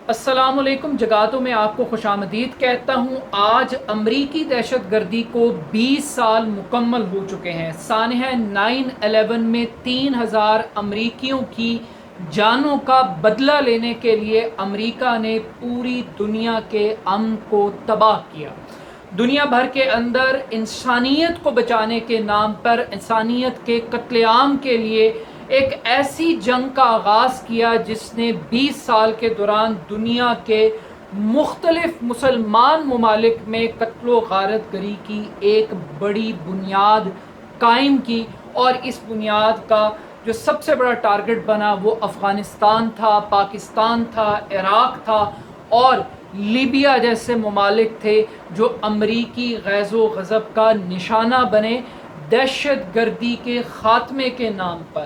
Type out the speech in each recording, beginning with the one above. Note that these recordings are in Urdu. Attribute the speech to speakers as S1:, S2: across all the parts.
S1: السلام علیکم، جگاتوں میں آپ کو خوش آمدید کہتا ہوں۔ آج امریکی دہشت گردی کو 20 سال مکمل ہو چکے ہیں۔ سانحہ 9/11 میں 3,000 امریکیوں کی جانوں کا بدلہ لینے کے لیے امریکہ نے پوری دنیا کے امن کو تباہ کیا۔ دنیا بھر کے اندر انسانیت کو بچانے کے نام پر، انسانیت کے قتل عام کے لیے ایک ایسی جنگ کا آغاز کیا جس نے 20 سال کے دوران دنیا کے مختلف مسلمان ممالک میں قتل و غارت گری کی ایک بڑی بنیاد قائم کی، اور اس بنیاد کا جو سب سے بڑا ٹارگٹ بنا وہ افغانستان تھا، پاکستان تھا، عراق تھا اور لیبیا جیسے ممالک تھے جو امریکی غیظ و غضب کا نشانہ بنے دہشت گردی کے خاتمے کے نام پر۔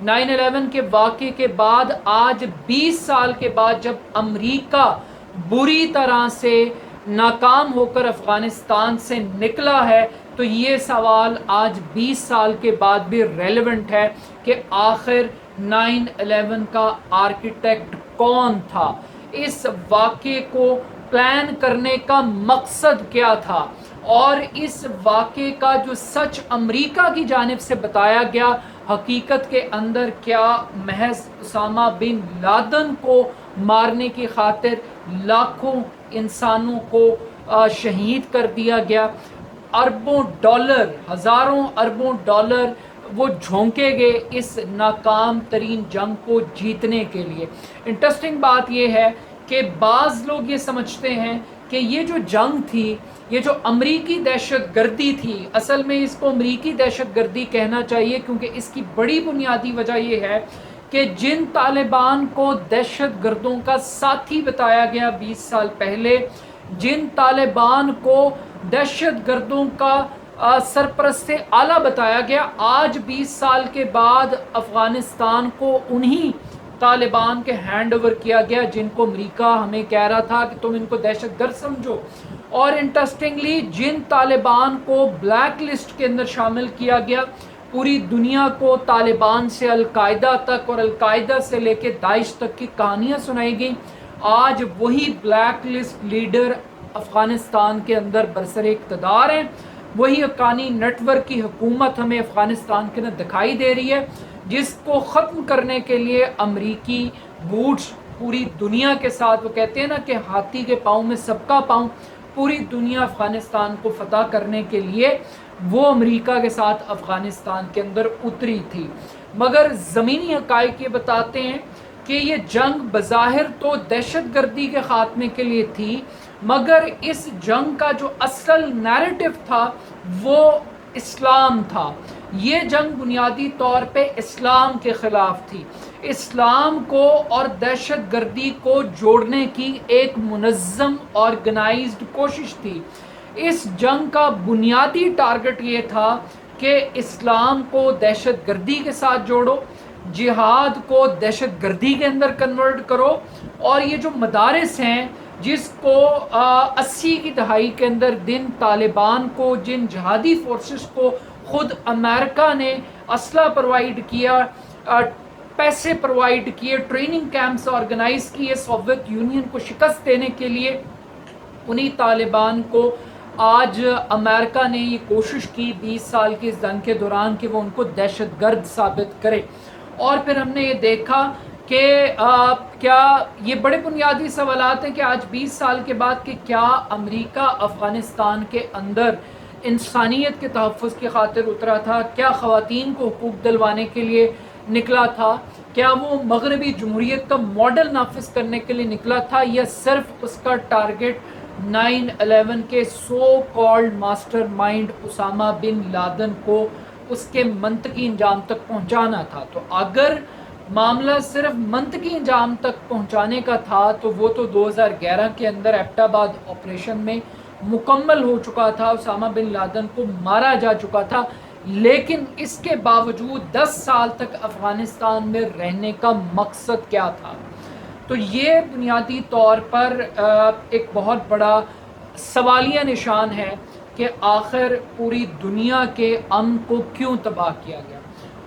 S1: 9/11 کے واقعے کے بعد آج 20 سال کے بعد جب امریکہ بری طرح سے ناکام ہو کر افغانستان سے نکلا ہے تو یہ سوال آج 20 سال کے بعد بھی ریلیونٹ ہے کہ آخر 9/11 کا آرکیٹیکٹ کون تھا، اس واقعے کو پلان کرنے کا مقصد کیا تھا، اور اس واقعے کا جو سچ امریکہ کی جانب سے بتایا گیا حقیقت کے اندر کیا محض اسامہ بن لادن کو مارنے کی خاطر لاکھوں انسانوں کو شہید کر دیا گیا، اربوں ڈالر، ہزاروں اربوں ڈالر وہ جھونکے گئے اس ناکام ترین جنگ کو جیتنے کے لیے۔ انٹرسٹنگ بات یہ ہے کہ بعض لوگ یہ سمجھتے ہیں کہ یہ جو جنگ تھی، یہ جو امریکی دہشت گردی تھی، اصل میں اس کو امریکی دہشت گردی کہنا چاہیے کیونکہ اس کی بڑی بنیادی وجہ یہ ہے کہ جن طالبان کو دہشت گردوں کا ساتھی بتایا گیا 20 سال پہلے، جن طالبان کو دہشت گردوں کا سرپرست اعلیٰ بتایا گیا، آج 20 سال کے بعد افغانستان کو انہی طالبان کے ہینڈ اوور کیا گیا جن کو امریکہ ہمیں کہہ رہا تھا کہ تم ان کو دہشت گرد سمجھو۔ اور انٹرسٹنگلی جن طالبان کو بلیک لسٹ کے اندر شامل کیا گیا، پوری دنیا کو طالبان سے القاعدہ تک اور القاعدہ سے لے کے داعش تک کی کہانیاں سنائی گئیں، آج وہی بلیک لسٹ لیڈر افغانستان کے اندر برسر اقتدار ہیں، وہی حقانی نیٹ ورک کی حکومت ہمیں افغانستان کے اندر دکھائی دے رہی ہے، جس کو ختم کرنے کے لیے امریکی بوٹس پوری دنیا کے ساتھ، وہ کہتے ہیں نا کہ ہاتھی کے پاؤں میں سب کا پاؤں، پوری دنیا افغانستان کو فتح کرنے کے لیے وہ امریکہ کے ساتھ افغانستان کے اندر اتری تھی۔ مگر زمینی حقائق یہ بتاتے ہیں کہ یہ جنگ بظاہر تو دہشت گردی کے خاتمے کے لیے تھی، مگر اس جنگ کا جو اصل نیریٹو تھا وہ اسلام تھا۔ یہ جنگ بنیادی طور پہ اسلام کے خلاف تھی، اسلام کو اور دہشت گردی کو جوڑنے کی ایک منظم آرگنائزڈ کوشش تھی۔ اس جنگ کا بنیادی ٹارگٹ یہ تھا کہ اسلام کو دہشت گردی کے ساتھ جوڑو، جہاد کو دہشت گردی کے اندر کنورٹ کرو، اور یہ جو مدارس ہیں جس کو 80 کی دہائی کے اندر طالبان کو، جن جہادی فورسز کو خود امریکہ نے اسلحہ پرووائڈ کیا، پیسے پرووائڈ کیے، ٹریننگ کیمپس آرگنائز کیے سوویت یونین کو شکست دینے کے لیے، انہی طالبان کو آج امریکہ نے یہ کوشش کی 20 سال کی اس جنگ کے دوران کہ وہ ان کو دہشت گرد ثابت کرے۔ اور پھر ہم نے یہ دیکھا کہ کیا یہ بڑے بنیادی سوالات ہیں کہ آج 20 سال کے بعد کہ کیا امریکہ افغانستان کے اندر انسانیت کے تحفظ کی خاطر اترا تھا، کیا خواتین کو حقوق دلوانے کے لیے نکلا تھا، کیا وہ مغربی جمہوریت کا ماڈل نافذ کرنے کے لیے نکلا تھا، یا صرف اس کا ٹارگٹ 9/11 کے so called master mind Osama bin Laden کو اس کے منطقی انجام تک پہنچانا تھا؟ تو اگر معاملہ صرف منطقی انجام تک پہنچانے کا تھا تو وہ تو 2011 کے اندر ایبٹ آباد آپریشن میں مکمل ہو چکا تھا، اسامہ بن لادن کو مارا جا چکا تھا، لیکن اس کے باوجود 10 سال تک افغانستان میں رہنے کا مقصد کیا تھا؟ تو یہ بنیادی طور پر ایک بہت بڑا سوالیہ نشان ہے کہ آخر پوری دنیا کے امن کو کیوں تباہ کیا گیا،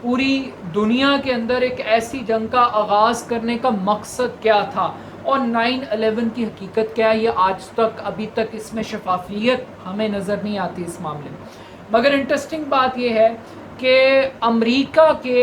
S1: پوری دنیا کے اندر ایک ایسی جنگ کا آغاز کرنے کا مقصد کیا تھا، اور 9/11 کی حقیقت کیا ہے یہ آج تک ابھی تک اس میں شفافیت ہمیں نظر نہیں آتی اس معاملے میں. مگر انٹرسٹنگ بات یہ ہے کہ امریکہ کے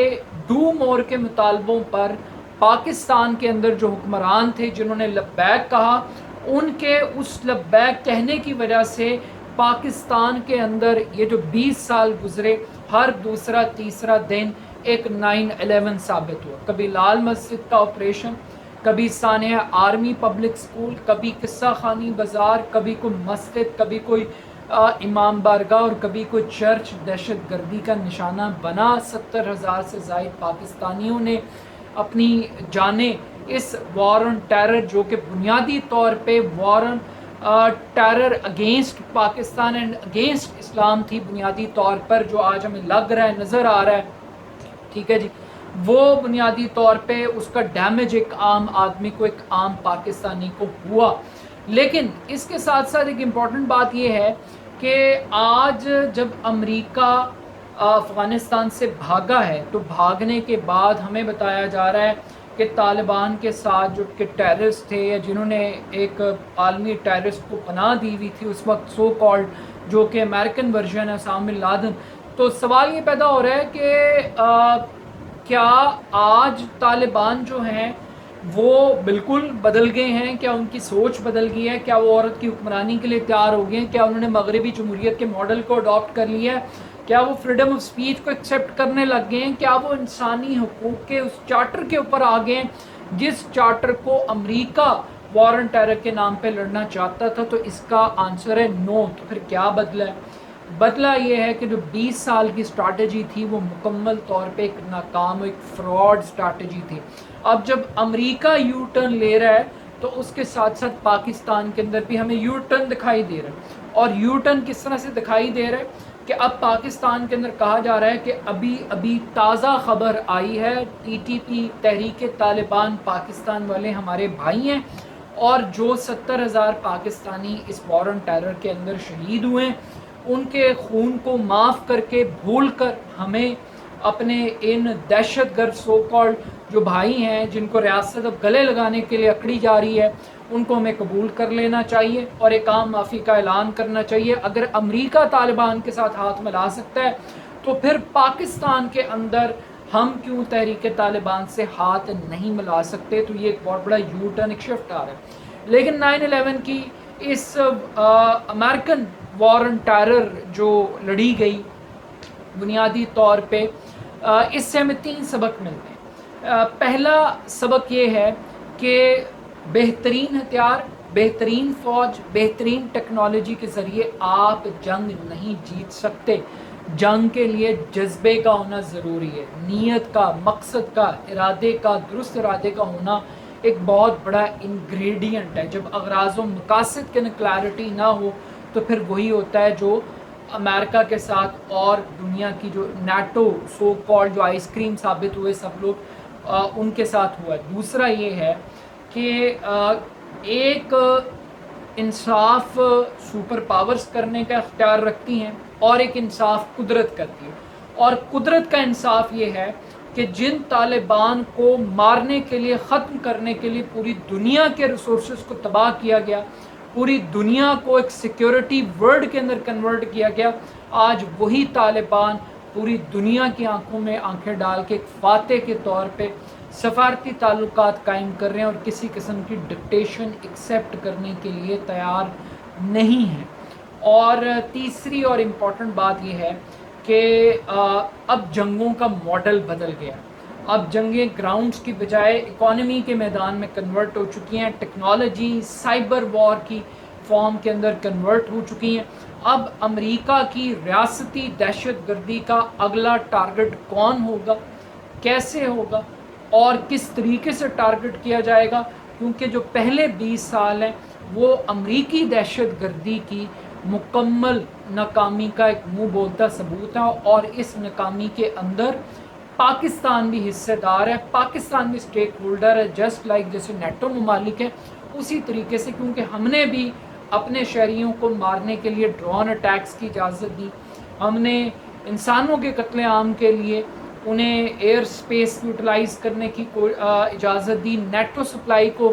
S1: ڈو مور کے مطالبوں پر پاکستان کے اندر جو حکمران تھے جنہوں نے لبیک کہا، ان کے اس لبیک کہنے کی وجہ سے پاکستان کے اندر یہ جو 20 سال گزرے ہر دوسرا تیسرا دن ایک 9/11 ثابت ہوا. کبھی لال مسجد کا آپریشن، کبھی سانحہ آرمی پبلک سکول، کبھی قصہ خانی بازار، کبھی کوئی مسجد، کبھی کوئی امام بارگاہ اور کبھی کوئی چرچ دہشت گردی کا نشانہ بنا. 70,000 سے زائد پاکستانیوں نے اپنی جانیں اس وار آن ٹیرر جو کہ بنیادی طور پہ war on terror against Pakistan and against Islam تھی بنیادی طور پر، جو آج ہمیں لگ رہا ہے نظر آ رہا ہے، ٹھیک ہے جی، وہ بنیادی طور پہ اس کا ڈیمیج ایک عام آدمی کو، ایک عام پاکستانی کو ہوا. لیکن اس کے ساتھ ساتھ ایک امپورٹنٹ بات یہ ہے کہ آج جب امریکہ افغانستان سے بھاگا ہے تو بھاگنے کے بعد ہمیں بتایا جا رہا ہے کہ طالبان کے ساتھ جو کہ ٹیررسٹ تھے یا جنہوں نے ایک عالمی ٹیررسٹ کو پناہ دی ہوئی تھی اس وقت سو کالڈ، جو کہ امریکن ورژن ہے اسامہ بن لادن. تو سوال یہ پیدا ہو رہا ہے کہ کیا آج طالبان جو ہیں وہ بالکل بدل گئے ہیں؟ کیا ان کی سوچ بدل گئی ہے؟ کیا وہ عورت کی حکمرانی کے لیے تیار ہو گئے ہیں؟ کیا انہوں نے مغربی جمہوریت کے ماڈل کو اڈاپٹ کر لیا ہے؟ کیا وہ فریڈم آف سپیچ کو ایکسیپٹ کرنے لگ گئے ہیں؟ کیا وہ انسانی حقوق کے اس چارٹر کے اوپر آ گئے ہیں جس چارٹر کو امریکہ وار آن ٹیرر کے نام پہ لڑنا چاہتا تھا؟ تو اس کا آنسر ہے نو. تو پھر کیا بدلا ہے؟ بدلا یہ ہے کہ جو 20 سال کی اسٹریٹجی تھی وہ مکمل طور پہ ایک ناکام، ایک فراڈ اسٹریٹجی تھی. اب جب امریکہ یو ٹرن لے رہا ہے تو اس کے ساتھ ساتھ پاکستان کے اندر بھی ہمیں یو ٹرن دکھائی دے رہا ہے. اور یو ٹرن کس طرح سے دکھائی دے رہا ہے کہ اب پاکستان کے اندر کہا جا رہا ہے کہ ابھی تازہ خبر آئی ہے، TTP تحریک طالبان پاکستان والے ہمارے بھائی ہیں، اور جو 70,000 پاکستانی اس وار آن ٹیرر کے اندر شہید ہوئے ہیں ان کے خون کو معاف کر کے بھول کر ہمیں اپنے ان دہشت گرد سو کالڈ جو بھائی ہیں جن کو ریاست اب گلے لگانے کے لیے اکڑی جا رہی ہے ان کو ہمیں قبول کر لینا چاہیے اور ایک عام معافی کا اعلان کرنا چاہیے. اگر امریکہ طالبان کے ساتھ ہاتھ ملا سکتا ہے تو پھر پاکستان کے اندر ہم کیوں تحریک طالبان سے ہاتھ نہیں ملا سکتے؟ تو یہ ایک بہت بڑا یو ٹرن، ایک شفٹ آ رہا ہے. لیکن 9/11 کی اس امریکن وار آن ٹیرر جو لڑی گئی بنیادی طور پہ اس سے ہمیں 3 سبق ملتے ہیں. پہلا سبق یہ ہے کہ بہترین ہتھیار، بہترین فوج، بہترین ٹیکنالوجی کے ذریعے آپ جنگ نہیں جیت سکتے. جنگ کے لیے جذبے کا ہونا ضروری ہے، نیت کا، مقصد کا، ارادے کا، درست ارادے کا ہونا ایک بہت بڑا انگریڈینٹ ہے. جب اغراض و مقاصد کے کلیئرٹی نہ ہو تو پھر وہی ہوتا ہے جو امریکہ کے ساتھ اور دنیا کی جو نیٹو سو کالڈ جو آئس کریم ثابت ہوئے سب لوگ ان کے ساتھ ہوا ہے. دوسرا یہ ہے کہ ایک انصاف سپر پاورز کرنے کا اختیار رکھتی ہیں اور ایک انصاف قدرت کرتی ہے. اور قدرت کا انصاف یہ ہے کہ جن طالبان کو مارنے کے لیے، ختم کرنے کے لیے پوری دنیا کے ریسورسز کو تباہ کیا گیا، پوری دنیا کو ایک سیکیورٹی ورلڈ کے اندر کنورٹ کیا گیا، آج وہی طالبان پوری دنیا کی آنکھوں میں آنکھیں ڈال کے ایک فاتح کے طور پہ سفارتی تعلقات قائم کر رہے ہیں اور کسی قسم کی ڈکٹیشن ایکسیپٹ کرنے کے لیے تیار نہیں ہیں. اور تیسری اور امپورٹنٹ بات یہ ہے کہ اب جنگوں کا ماڈل بدل گیا. اب جنگیں گراؤنڈز کی بجائے اکانومی کے میدان میں کنورٹ ہو چکی ہیں، ٹیکنالوجی سائبر وار کی فارم کے اندر کنورٹ ہو چکی ہیں. اب امریکہ کی ریاستی دہشت گردی کا اگلا ٹارگٹ کون ہوگا، کیسے ہوگا اور کس طریقے سے ٹارگٹ کیا جائے گا، کیونکہ جو پہلے 20 سال ہیں وہ امریکی دہشت گردی کی مکمل ناکامی کا ایک منہ بولتا ثبوت ہے. اور اس ناکامی کے اندر پاکستان بھی حصے دار ہے، پاکستان بھی سٹیک ہولڈر ہے، جسٹ لائک جیسے نیٹو ممالک ہے اسی طریقے سے، کیونکہ ہم نے بھی اپنے شہریوں کو مارنے کے لیے ڈرون اٹیکس کی اجازت دی، ہم نے انسانوں کے قتل عام کے لیے انہیں ایئر سپیس یوٹیلائز کرنے کی اجازت دی، نیٹو سپلائی کو